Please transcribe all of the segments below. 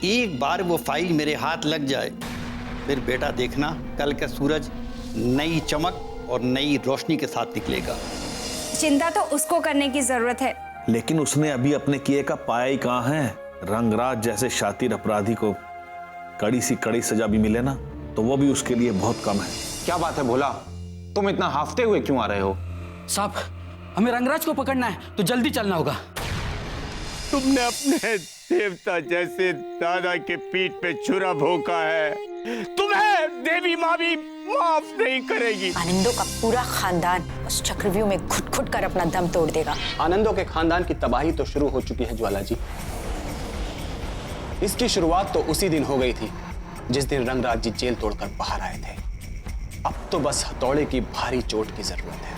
एक बार वो फाइल मेरे हाथ लग जाए, फिर बेटा देखना, कल का सूरज नई चमक और नई रोशनी के साथ निकलेगा। चिंता तो उसको करने की जरूरत है, लेकिन उसने अभी अपने किए का पाया ही कहाँ है। रंगराज जैसे शातिर अपराधी को कड़ी सी कड़ी सजा भी मिले ना, तो वो भी उसके लिए बहुत कम है। क्या बात है भोला, तुम इतना हाफते हुए क्यों आ रहे हो? साहब, हमें रंगराज को पकड़ना है तो जल्दी चलना होगा। तुमने अपने देवता जैसे दादा के पीठ पे छुरा भोंका है, तुम्हें देवी माँ भी माफ नहीं करेगी। आनंदों का पूरा खानदान उस चक्रव्यूह में घुट-घुट कर अपना दम तोड़ देगा। आनंदों के खानदान की तबाही तो शुरू हो चुकी है ज्वाला जी। इसकी शुरुआत तो उसी दिन हो गई थी जिस दिन रंगराज जी जेल तोड़कर बाहर आए थे। अब तो बस हथौड़े की भारी चोट की जरूरत है।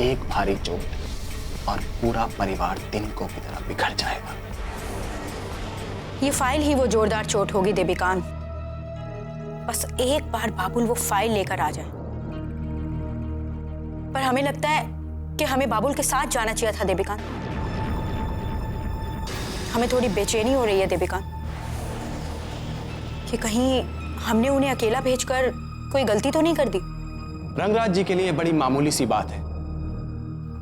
एक भारी चोट और पूरा परिवार तिनकों की तरह बिखर जाएगा। ये फाइल ही वो जोरदार चोट होगी देविकांत। बस एक बार बाबुल वो फाइल लेकर आ जाए। पर हमें लगता है कि हमें बाबुल के साथ जाना चाहिए था देविकांत। हमें थोड़ी बेचैनी हो रही है देविकांत कि कहीं हमने उन्हें अकेला भेजकर कोई गलती तो नहीं कर दी। रंगराज जी के लिए बड़ी मामूली सी बात है।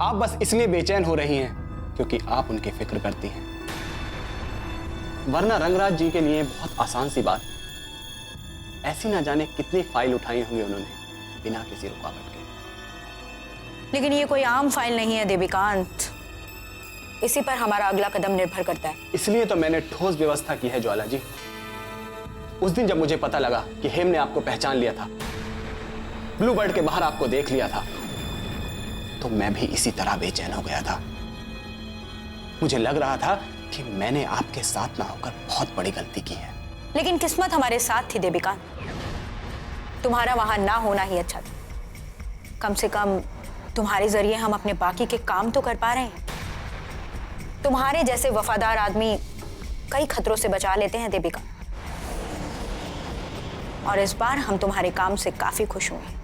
आप बस इसलिए बेचैन हो रही हैं क्योंकि आप उनकी फिक्र करती हैं, वरना रंगराज जी के लिए बहुत आसान सी बात। ऐसी ना जाने कितनी फाइल उठाई होंगी उन्होंने बिना किसी रुकावट के। लेकिन ये कोई आम फाइल नहीं है देविकांत। इसी पर हमारा अगला कदम निर्भर करता है। इसलिए तो मैंने ठोस व्यवस्था की है ज्वाला जी। उस दिन जब मुझे पता लगा कि हेम ने आपको पहचान लिया था, ब्लू बर्ड के बाहर आपको देख लिया था, तो मैं भी इसी तरह बेचैन हो गया था। मुझे लग रहा था कि मैंने आपके साथ ना होकर बहुत बड़ी गलती की है। लेकिन किस्मत हमारे साथ थी देविकांत। तुम्हारा वहां ना होना ही अच्छा था। कम से कम तुम्हारे जरिए हम अपने बाकी के काम तो कर पा रहे हैं। तुम्हारे जैसे वफादार आदमी कई खतरों से बचा लेते हैं देविका। और इस बार हम तुम्हारे काम से काफी खुश हुए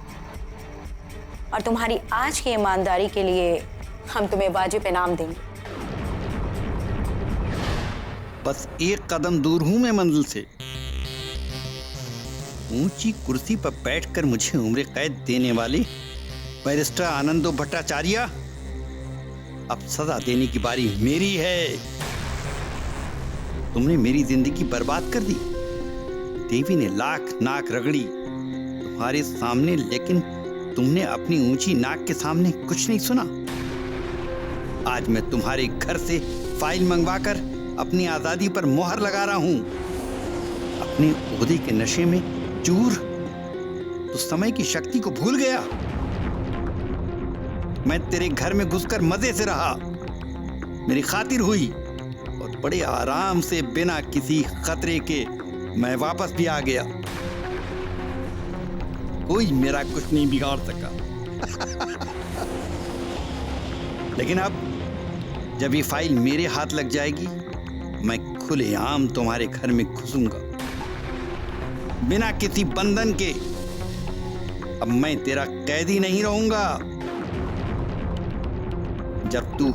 और तुम्हारी आज की ईमानदारी के लिए हम तुम्हें वाजिब इनाम देंगे। बस एक कदम दूर हूं मैं मंजिल से। ऊंची कुर्सी पर बैठकर मुझे उम्र कैद देने वाले बैरिस्टर आनंदो भट्टाचार्य, अब सजा देने की बारी मेरी है। तुमने मेरी जिंदगी बर्बाद कर दी। देवी ने लाख नाक रगड़ी तुम्हारे सामने, लेकिन तुमने अपनी ऊंची नाक के सामने कुछ नहीं सुना। आज मैं तुम्हारे घर से फाइल मंगवाकर अपनी आजादी पर मोहर लगा रहा हूं। अपने ओहदे के नशे में चूर तो समय की शक्ति को भूल गया। मैं तेरे घर में घुसकर मजे से रहा, मेरी खातिर हुई और बड़े आराम से बिना किसी खतरे के मैं वापस भी आ गया। कोई मेरा कुछ नहीं बिगाड़ सका। लेकिन अब जब ये फाइल मेरे हाथ लग जाएगी, मैं खुलेआम तुम्हारे घर में घुसूंगा बिना किसी बंधन के। अब मैं तेरा कैदी नहीं रहूंगा। जब तू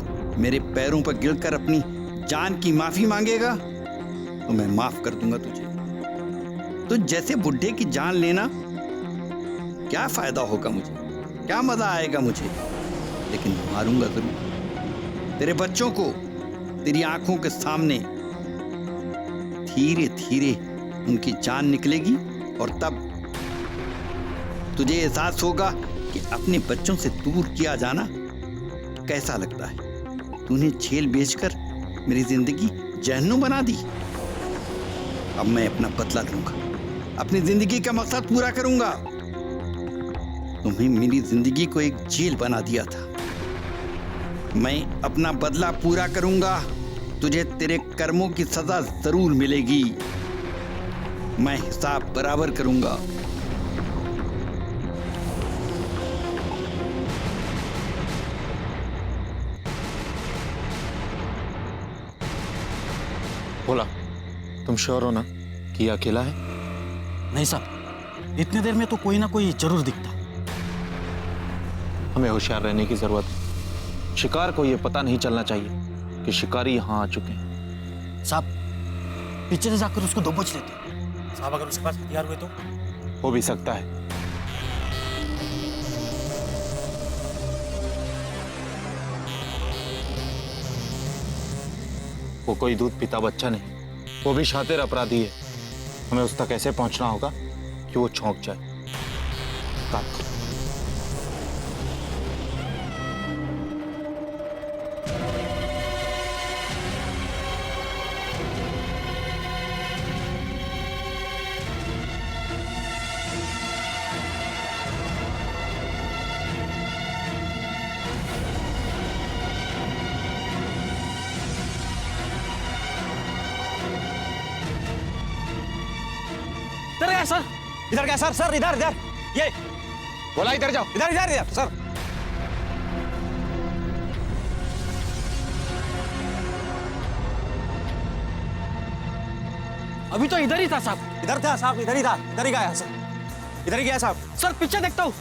मेरे पैरों पर गिरकर अपनी जान की माफी मांगेगा तो मैं माफ कर दूंगा तुझे। तो जैसे बुढ़े की जान लेना, क्या फायदा होगा मुझे, क्या मजा आएगा मुझे, लेकिन मारूंगा जरूर। तेरे बच्चों को तेरी आंखों के सामने धीरे धीरे उनकी जान निकलेगी और तब तुझे एहसास होगा कि अपने बच्चों से दूर किया जाना कैसा लगता है। तूने जेल बेचकर मेरी जिंदगी जहन्नुम बना दी। अब मैं अपना बदला लूंगा, अपनी जिंदगी का मकसद पूरा करूंगा। तुम्हें मेरी जिंदगी को एक जेल बना दिया था, मैं अपना बदला पूरा करूंगा। तुझे तेरे कर्मों की सजा जरूर मिलेगी। मैं हिसाब बराबर करूंगा। बोला, तुम श्योर हो ना कि ये अकेला है? नहीं साहब, इतनी देर में तो कोई ना कोई जरूर दिखता। हमें होशियार रहने की जरूरत है। शिकार को ये पता नहीं चलना चाहिए कि शिकारी यहाँ आ चुके हैं। साहब, पीछे से जाकर उसको दबोच लेते। साहब अगर उसके पास हथियार हुए तो? हो भी सकता है। वो कोई दूध पीता बच्चा नहीं, वो भी शातिर अपराधी है। हमें उस तक ऐसे पहुंचना होगा कि वो चौंक जाए। काम करो। इधर गया सर, इधर गया सर, सर इधर इधर, ये बोला इधर जाओ। इधर इधर इधर सर। अभी तो इधर ही था साहब। इधर था साहब, इधर ही था, इधर ही गया सर, इधर ही गया साहब। सर पीछे देखता हूँ।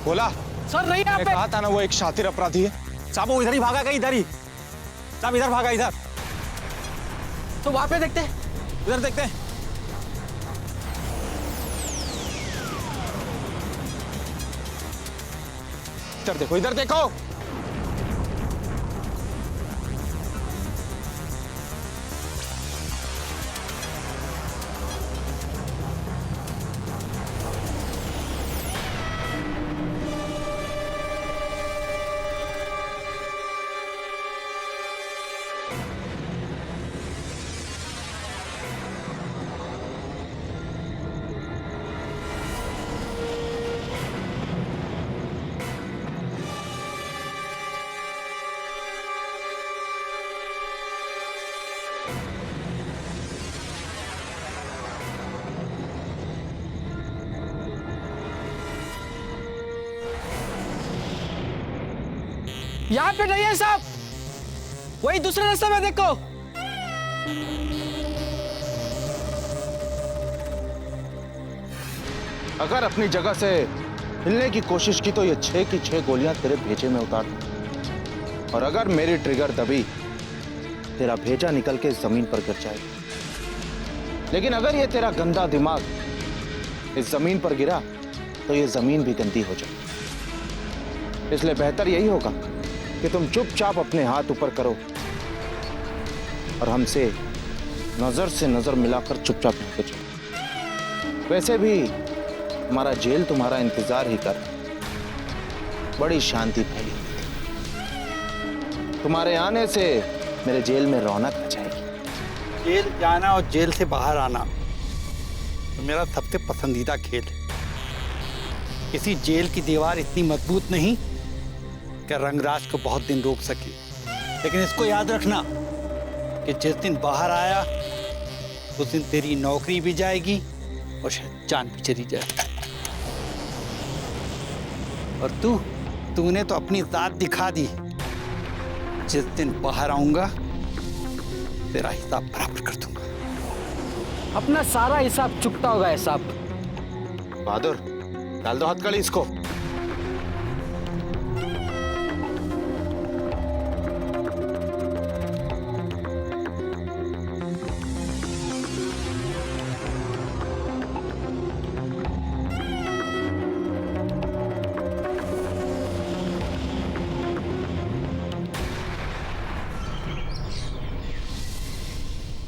बोला सर नहीं यहाँ मैं पे। कहा था ना वो एक शातिर अपराधी है। साहब वो इधर ही भागा, कहीं इधर ही। साहब इधर भागा, इधर। तो वहां पे देखते, इधर देखते। इधर देखो, इधर देखो। यहाँ पे नहीं है साहब, वही दूसरे रास्ते में देखो। अगर अपनी जगह से हिलने की कोशिश की तो ये 6 की 6 गोलियां तेरे भेजे में उतार दूं। और अगर मेरी ट्रिगर दबी, तेरा भेजा निकल के जमीन पर गिर जाएगा। लेकिन अगर ये तेरा गंदा दिमाग इस जमीन पर गिरा तो ये जमीन भी गंदी हो जाए। इसलिए बेहतर यही होगा कि तुम चुपचाप अपने हाथ ऊपर करो और हमसे नजर से नजर मिलाकर चुपचाप निकल जाओ। वैसे भी हमारा जेल तुम्हारा इंतजार ही कर, बड़ी शांति फैली हुई थी। तुम्हारे आने से मेरे जेल में रौनक आ जाएगी। जेल जाना और जेल से बाहर आना तो मेरा सबसे पसंदीदा खेल है। किसी जेल की दीवार इतनी मजबूत नहीं कि रंगराज को बहुत दिन रोक सके, लेकिन इसको याद रखना कि जिस दिन बाहर आया उस दिन तेरी नौकरी भी जाएगी और शायद जान भी चली जाएगी। और तूने तो अपनी जात दिखा दी। जिस दिन बाहर आऊंगा तेरा हिसाब बराबर कर दूंगा। अपना सारा हिसाब चुकता होगा साहब। बहादुर, डाल दो हथकड़ी इसको।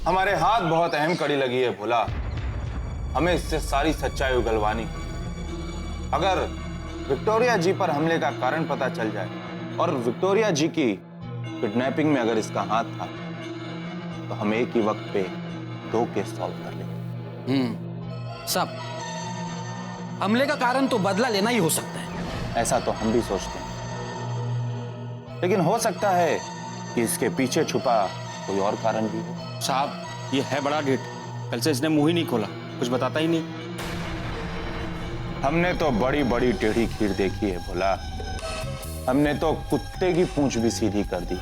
हमारे हाथ बहुत अहम कड़ी लगी है भोला। हमें इससे सारी सच्चाई उगलवानी। अगर विक्टोरिया जी पर हमले का कारण पता चल जाए और विक्टोरिया जी की किडनैपिंग में अगर इसका हाथ था तो हम एक ही वक्त पे 2 केस सॉल्व कर लेंगे। साहब हमले का कारण तो बदला लेना ही हो सकता है। ऐसा तो हम भी सोचते हैं, लेकिन हो सकता है कि इसके पीछे छुपा कोई और कारण भी हो। साहब ये है बड़ा ढिठ, कल से इसने मुंह ही नहीं खोला, कुछ बताता ही नहीं। हमने तो बड़ी बड़ी टेढ़ी खीर देखी है भोला। हमने तो कुत्ते की पूंछ भी सीधी कर दी।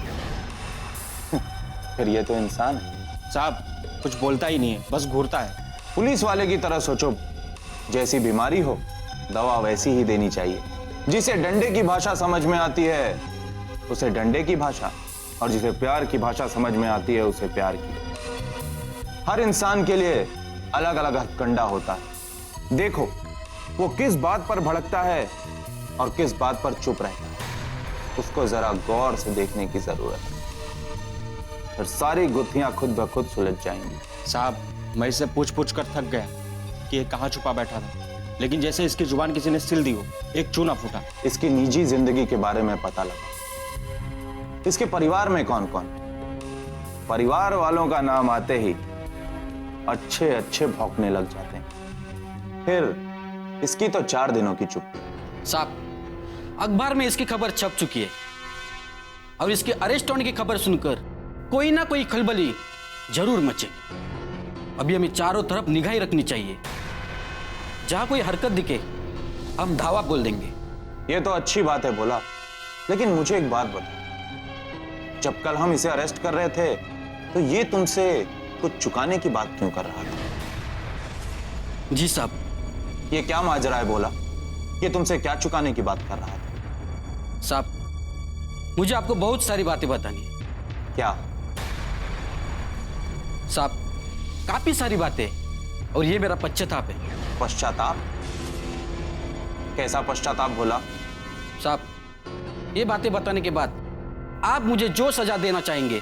फिर ये तो इंसान है। साहब कुछ बोलता ही नहीं है, बस घूरता है। पुलिस वाले की तरह सोचो जैसी बीमारी हो दवा वैसी ही देनी चाहिए। जिसे डंडे की भाषा समझ में आती है उसे डंडे की भाषा, और जिसे प्यार की भाषा समझ में आती है उसे प्यार की। हर इंसान के लिए अलग अलग हथकंडा होता है। देखो वो किस बात पर भड़कता है और किस बात पर चुप रहता है, उसको जरा गौर से देखने की जरूरत है, फिर सारी गुत्थियां खुद ब खुद सुलझ जाएंगी। साहब, मैं इससे पूछ कर थक गया कि ये कहाँ छुपा बैठा था, लेकिन जैसे इसकी जुबान किसी ने सिल दी हो, एक चूना फूटा। इसकी निजी जिंदगी के बारे में पता लगा। इसके परिवार में कौन कौन? परिवार वालों का नाम आते ही अच्छे अच्छे भौंकने लग जाते हैं। फिर इसकी तो 4 दिनों की चुप्पी। साहब, अखबार में इसकी खबर छप चुकी है और इसके अरेस्ट होने की खबर सुनकर कोई ना कोई खलबली जरूर मचे। अभी हमें चारों तरफ निगाह रखनी चाहिए। जहां कोई हरकत दिखे हम धावा बोल देंगे। ये तो अच्छी बात है बोला, लेकिन मुझे एक बात बता, जब कल हम इसे अरेस्ट कर रहे थे तो ये तुमसे कुछ चुकाने की बात क्यों कर रहा था? जी साहब। ये क्या माजरा है बोला? ये तुमसे क्या चुकाने की बात कर रहा था? साहब, मुझे आपको बहुत सारी बातें बतानी है। क्या? साहब, काफी सारी बातें, और ये मेरा पश्चाताप है। पश्चाताप? कैसा पश्चाताप बोला? साहब, ये बातें बताने के बाद आप मुझे जो सजा देना चाहेंगे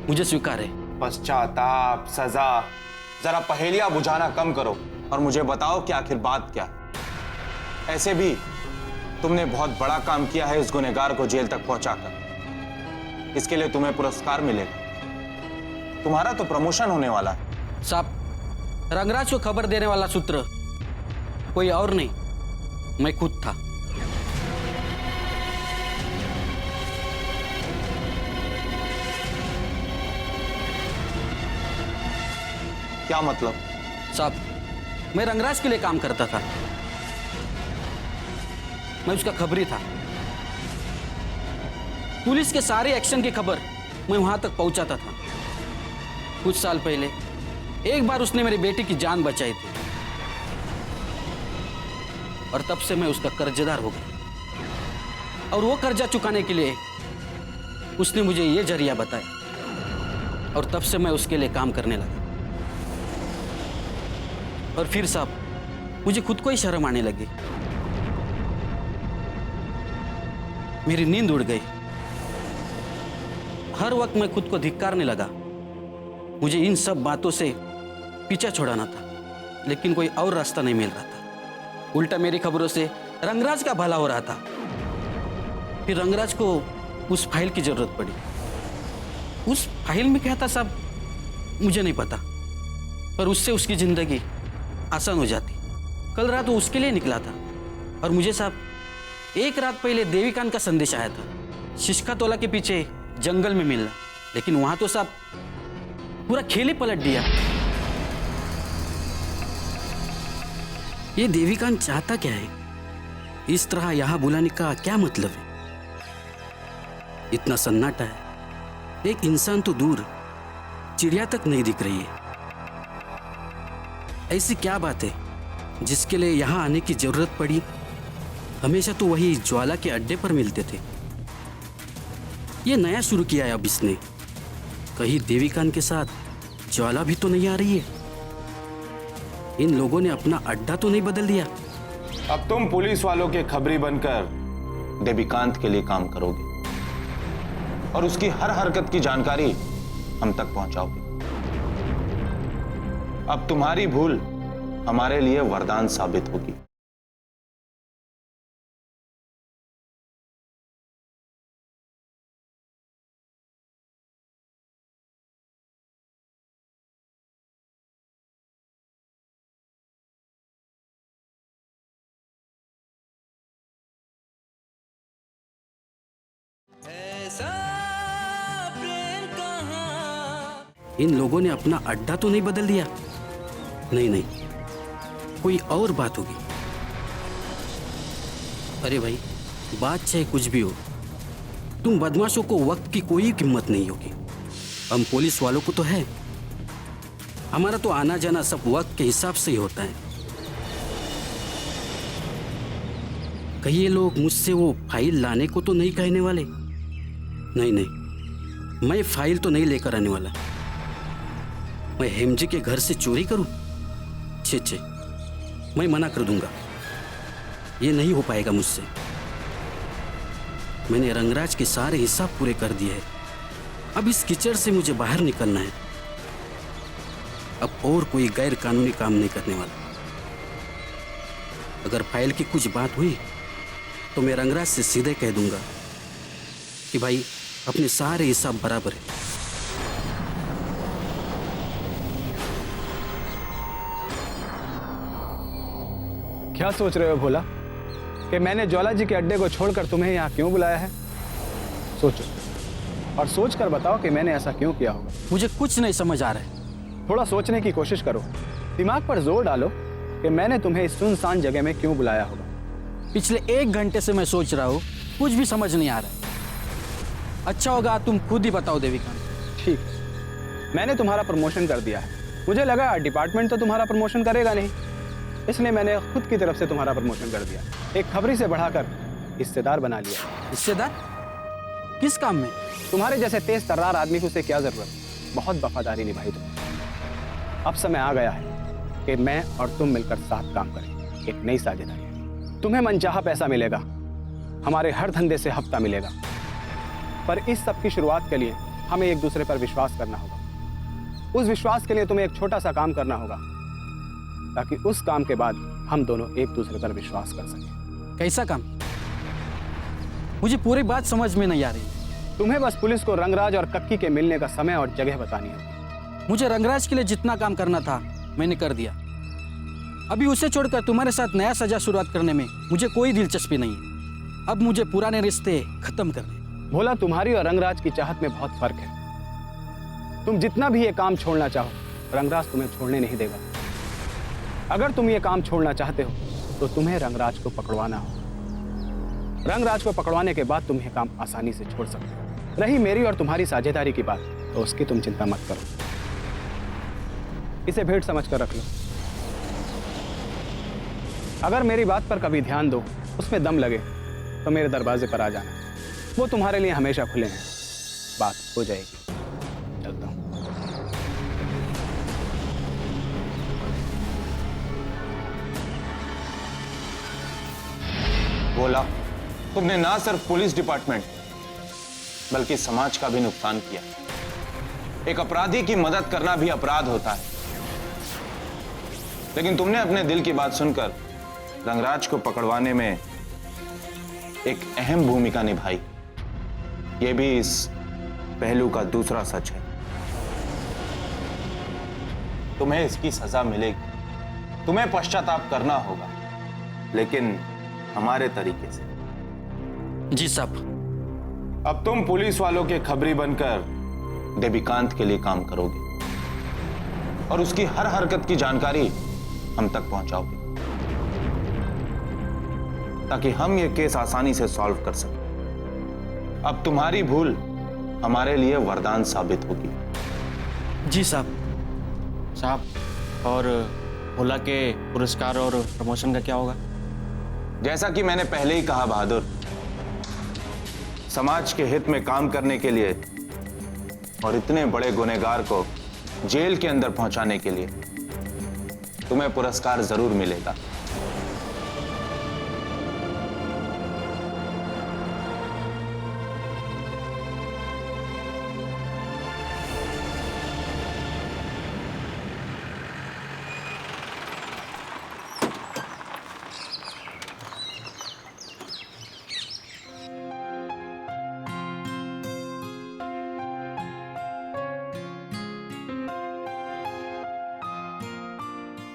मुझे स्वीकार है। पश्चाताप, सजा, जरा पहेलियां बुझाना कम करो और मुझे बताओ कि आखिर बात क्या है। ऐसे भी तुमने बहुत बड़ा काम किया है उस गुनहगार को जेल तक पहुंचाकर। इसके लिए तुम्हें पुरस्कार मिलेगा। तुम्हारा तो प्रमोशन होने वाला है। साहब, रंगराज को खबर देने वाला सूत्र कोई और नहीं, मैं खुद था। क्या मतलब? साहब, मैं रंगराज के लिए काम करता था। मैं उसका खबरी था। पुलिस के सारे एक्शन की खबर मैं वहां तक पहुंचाता था। कुछ साल पहले एक बार उसने मेरी बेटी की जान बचाई थी और तब से मैं उसका कर्जदार हो गया। और वो कर्जा चुकाने के लिए उसने मुझे ये जरिया बताया और तब से मैं उसके लिए काम करने लगा। और फिर साहब, मुझे खुद को ही शर्म आने लगी। मेरी नींद उड़ गई। हर वक्त मैं खुद को धिक्कारने लगा। मुझे इन सब बातों से पीछा छुड़ाना था, लेकिन कोई और रास्ता नहीं मिल रहा था। उल्टा मेरी खबरों से रंगराज का भला हो रहा था। फिर रंगराज को उस फाइल की जरूरत पड़ी। उस फाइल में क्या था साहब, मुझे नहीं पता, पर उससे उसकी जिंदगी आसान हो जाती। कल रात वो उसके लिए निकला था और मुझे साहब एक रात पहले देवीकांत का संदेश आया था, शिशका तोला के पीछे जंगल में मिलना। लेकिन वहां तो साहब पूरा खेल ही पलट दिया। ये देवीकांत चाहता क्या है? इस तरह यहां बुलाने का क्या मतलब है? इतना सन्नाटा है, एक इंसान तो दूर, चिड़िया तक नहीं दिख रही है। ऐसी क्या बात है जिसके लिए यहां आने की जरूरत पड़ी? हमेशा तो वही ज्वाला के अड्डे पर मिलते थे। ये नया शुरू किया है अब इसने। कहीं देवीकांत के साथ ज्वाला भी तो नहीं आ रही है? इन लोगों ने अपना अड्डा तो नहीं बदल दिया? अब तुम पुलिस वालों के खबरी बनकर देवीकांत के लिए काम करोगे और उसकी हर हरकत की जानकारी हम तक पहुंचाओगे। अब तुम्हारी भूल हमारे लिए वरदान साबित होगी। इन लोगों ने अपना अड्डा तो नहीं बदल दिया? नहीं नहीं, कोई और बात होगी। अरे भाई, बात चाहे कुछ भी हो, तुम बदमाशों को वक्त की कोई कीमत नहीं होगी। हम पुलिस वालों को तो है, हमारा तो आना जाना सब वक्त के हिसाब से ही होता है। कहीं ये लोग मुझसे वो फाइल लाने को तो नहीं कहने वाले? नहीं नहीं, मैं फाइल तो नहीं लेकर आने वाला। मैं हेमजी के घर से चोरी करूं? छे, मैं मना कर दूंगा। ये नहीं हो पाएगा मुझसे। मैंने रंगराज के सारे हिसाब पूरे कर दिए हैं। अब इस कीचड़ से मुझे बाहर निकलना है। अब और कोई गैर कानूनी काम नहीं करने वाला। अगर फाइल की कुछ बात हुई तो मैं रंगराज से सीधे कह दूंगा कि भाई अपने सारे हिसाब बराबर है। क्या सोच रहे हो भोला कि मैंने ज्वाला जी के अड्डे को छोड़कर तुम्हें यहाँ क्यों बुलाया है? सोचो और सोच कर बताओ कि मैंने ऐसा क्यों किया होगा। मुझे कुछ नहीं समझ आ रहा है। थोड़ा सोचने की कोशिश करो, दिमाग पर जोर डालो कि मैंने तुम्हें इस सुनसान जगह में क्यों बुलाया होगा। पिछले 1 घंटे से मैं सोच रहा हूँ, कुछ भी समझ नहीं आ रहा है। अच्छा होगा तुम खुद ही बताओ देविका। ठीक, मैंने तुम्हारा प्रमोशन कर दिया है। मुझे लगा डिपार्टमेंट तो तुम्हारा प्रमोशन करेगा नहीं, इसलिए मैंने खुद की तरफ से तुम्हारा प्रमोशन कर दिया। एक खबरी से बढ़ाकर हिस्सेदार बना लिया। हिस्सेदार? किस काम में? तुम्हारे जैसे तेज तर्रार आदमी को उसे क्या जरूरत? बहुत वफादारी निभाई तुमने। अब समय आ गया है कि मैं और तुम मिलकर साथ काम करें, एक नई साझेदारी। तुम्हें मनचाहा पैसा मिलेगा, हमारे हर धंधे से हफ्ता मिलेगा, पर इस सब की शुरुआत के लिए हमें एक दूसरे पर विश्वास करना होगा। उस विश्वास के लिए तुम्हें एक छोटा सा काम करना होगा, ताकि उस काम के बाद हम दोनों एक दूसरे पर विश्वास कर सकें। कैसा काम? मुझे पूरी बात समझ में नहीं आ रही। तुम्हें बस पुलिस को रंगराज और कक्की के मिलने का समय और जगह बतानी होगी। मुझे रंगराज के लिए जितना काम करना था मैंने कर दिया। अभी उसे छोड़कर तुम्हारे साथ नया सजा शुरुआत करने में मुझे कोई दिलचस्पी नहीं है। अब मुझे पुराने रिश्ते खत्म करने। भोला, तुम्हारी और रंगराज की चाहत में बहुत फर्क है। तुम जितना भी ये काम छोड़ना चाहो, रंगराज तुम्हें छोड़ने नहीं देगा। अगर तुम ये काम छोड़ना चाहते हो तो तुम्हें रंगराज को पकड़वाना हो। रंगराज को पकड़वाने के बाद तुम ये काम आसानी से छोड़ सकते हो। रही मेरी और तुम्हारी साझेदारी की बात, तो उसकी तुम चिंता मत करो। इसे भेंट समझ कर रख लो। अगर मेरी बात पर कभी ध्यान दो, उसमें दम लगे, तो मेरे दरवाजे पर आ जाना। वो तुम्हारे लिए हमेशा खुले हैं। बात हो जाएगी। चलता हूं। बोला, तुमने ना सिर्फ पुलिस डिपार्टमेंट बल्कि समाज का भी नुकसान किया। एक अपराधी की मदद करना भी अपराध होता है, लेकिन तुमने अपने दिल की बात सुनकर रंगराज को पकड़वाने में एक अहम भूमिका निभाई। यह भी इस पहलू का दूसरा सच है। तुम्हें इसकी सजा मिलेगी, तुम्हें पश्चाताप करना होगा, लेकिन हमारे तरीके से। जी साहब। अब तुम पुलिस वालों के खबरी बनकर देविकांत के लिए काम करोगे और उसकी हर हरकत की जानकारी हम तक पहुंचाओगे, ताकि हम यह केस आसानी से सॉल्व कर सकें। अब तुम्हारी भूल हमारे लिए वरदान साबित होगी। जी साहब। साहब, और भोला के पुरस्कार और प्रमोशन का क्या होगा? जैसा कि मैंने पहले ही कहा बहादुर, समाज के हित में काम करने के लिए और इतने बड़े गुनहगार को जेल के अंदर पहुंचाने के लिए तुम्हें पुरस्कार जरूर मिलेगा।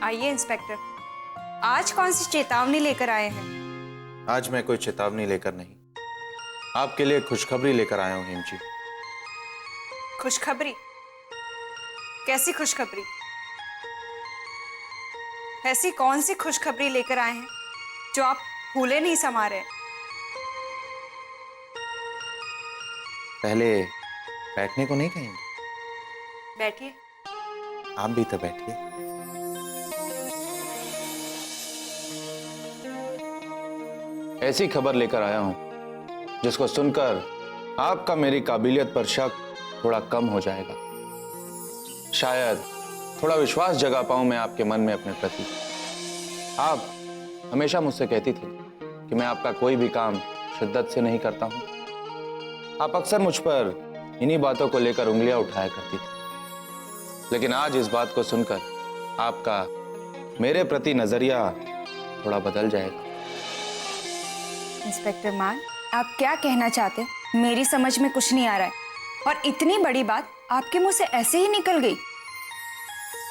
आइए इंस्पेक्टर, आज कौन सी चेतावनी लेकर आए हैं? आज मैं कोई चेतावनी लेकर नहीं, आपके लिए खुशखबरी लेकर आया हूं हेम जी। खुशखबरी? कैसी खुशखबरी? ऐसी कौन सी खुशखबरी लेकर आए हैं जो आप फूले नहीं समा रहे? पहले बैठने को नहीं कहेंगे? बैठिए। आप भी तो बैठिए। ऐसी खबर लेकर आया हूं जिसको सुनकर आपका मेरी काबिलियत पर शक थोड़ा कम हो जाएगा। शायद थोड़ा विश्वास जगा पाऊं मैं आपके मन में अपने प्रति। आप हमेशा मुझसे कहती थी कि मैं आपका कोई भी काम शिद्दत से नहीं करता हूं। आप अक्सर मुझ पर इन्हीं बातों को लेकर उंगलियां उठाया करती थी, लेकिन आज इस बात को सुनकर आपका मेरे प्रति नजरिया थोड़ा बदल जाएगा। इंस्पेक्टर मान, आप क्या कहना चाहते हैं? मेरी समझ में कुछ नहीं आ रहा है, और इतनी बड़ी बात आपके मुंह से ऐसे ही निकल गई।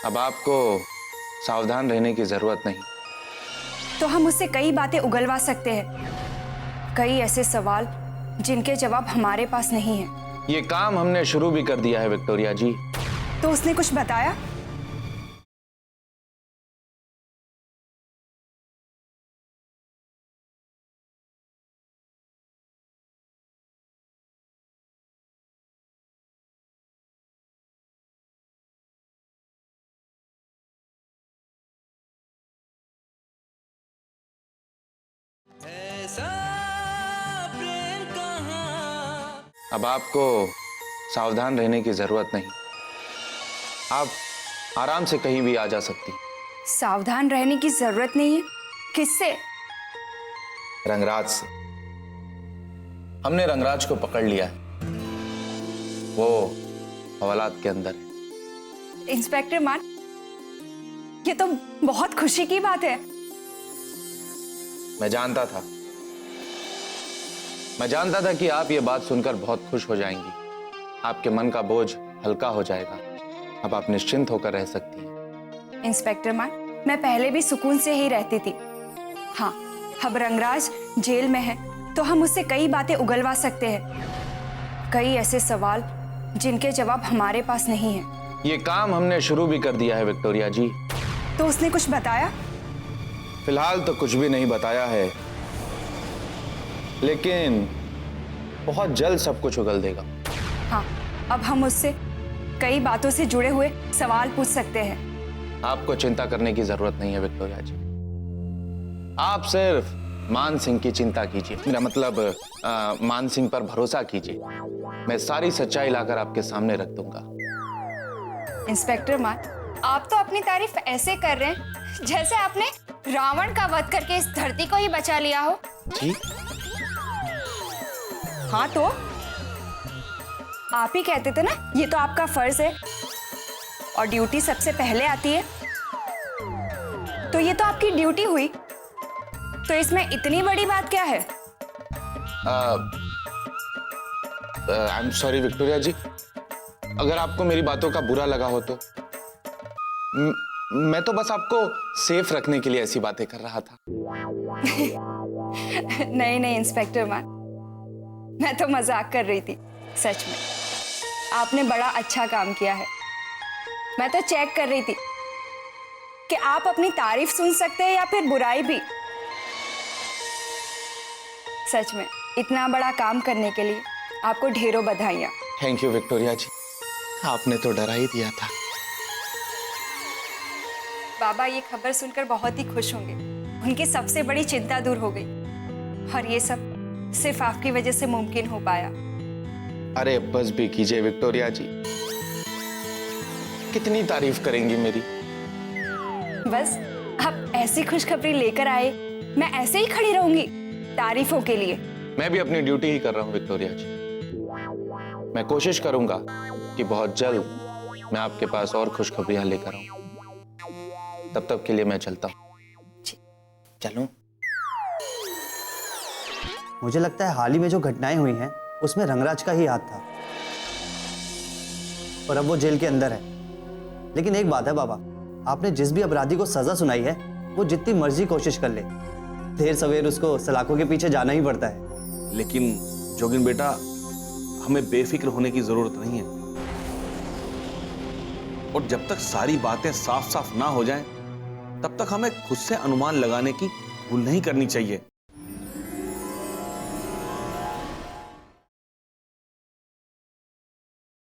अब आपको सावधान रहने की जरूरत नहीं। तो हम उससे कई बातें उगलवा सकते हैं, कई ऐसे सवाल जिनके जवाब हमारे पास नहीं है। ये काम हमने शुरू भी कर दिया है विक्टोरिया जी। तो उसने कुछ बताया? अब आपको सावधान रहने की जरूरत नहीं। आप आराम से कहीं भी आ जा सकती। सावधान रहने की जरूरत नहीं है? किससे? रंगराज से। हमने रंगराज को पकड़ लिया है, वो हवालात के अंदर है। इंस्पेक्टर मान, ये तो बहुत खुशी की बात है। मैं जानता था कि आप ये बात सुनकर बहुत खुश हो जाएंगी। आपके मन का बोझ हल्का हो जाएगा। अब आप निश्चिंत होकर रह सकती हैं। इंस्पेक्टर मान, मैं पहले भी सुकून से ही रहती थी। हाँ, अब रंगराज जेल में है तो हम उससे कई बातें उगलवा सकते हैं, कई ऐसे सवाल जिनके जवाब हमारे पास नहीं है। ये काम हमने शुरू भी कर दिया है विक्टोरिया जी। तो उसने कुछ बताया? फिलहाल तो कुछ भी नहीं बताया है, लेकिन बहुत जल्द सब कुछ उगल देगा। हाँ, अब हम उससे कई बातों से जुड़े हुए सवाल पूछ सकते हैं। आपको चिंता करने की जरूरत नहीं है विक्टोरिया जी। आप सिर्फ मान सिंह की चिंता कीजिए, मेरा मतलब मान सिंह पर भरोसा कीजिए। मैं सारी सच्चाई लाकर आपके सामने रख दूंगा। इंस्पेक्टर मान, आप तो अपनी तारीफ ऐसे कर रहे हैं जैसे आपने रावण का वध करके इस धरती को ही बचा लिया हो। जी? हाँ, तो आप ही कहते थे ना, ये तो आपका फर्ज है और ड्यूटी सबसे पहले आती है। तो ये तो आपकी ड्यूटी हुई, तो इसमें इतनी बड़ी बात क्या है? आई एम सॉरी विक्टोरिया जी, अगर आपको मेरी बातों का बुरा लगा हो तो मैं तो बस आपको सेफ रखने के लिए ऐसी बातें कर रहा था। नहीं नहीं इंस्पेक्टर मान, मैं तो मजाक कर रही थी। सच में आपने बड़ा अच्छा काम किया है। मैं तो चेक कर रही थी कि आप अपनी तारीफ सुन सकते हैं या फिर बुराई भी। सच में इतना बड़ा काम करने के लिए आपको ढेरों बधाइयां। थैंक यू विक्टोरिया जी, आपने तो डरा ही दिया था। बाबा ये खबर सुनकर बहुत ही खुश होंगे। उनकी सबसे बड़ी चिंता दूर हो गई, और ये सब सिर्फ आपकी वजह से मुमकिन हो पाया। अरे बस भी कीजिए विक्टोरिया जी, कितनी तारीफ करेंगी मेरी? बस आप ऐसी खुशखबरी लेकर आए, मैं ऐसे ही खड़ी रहूंगी तारीफों के लिए। मैं भी अपनी ड्यूटी ही कर रहा हूं विक्टोरिया जी। मैं कोशिश करूंगा कि बहुत जल्द मैं आपके पास और खुशखबरियां लेकर आऊं। तब तक के लिए मैं चलता हूं। चलूं? मुझे लगता है हाल ही में जो घटनाएं हुई हैं उसमें रंगराज का ही हाथ था, और अब वो जेल के अंदर है। लेकिन एक बात है बाबा, आपने जिस भी अपराधी को सजा सुनाई है वो जितनी मर्जी कोशिश कर ले, देर सवेर उसको सलाखों के पीछे जाना ही पड़ता है। लेकिन जोगिन बेटा, हमें बेफिक्र होने की जरूरत नहीं है, और जब तक सारी बातें साफ साफ ना हो जाएं, तब तक हमें खुद से अनुमान लगाने की भूल नहीं करनी चाहिए।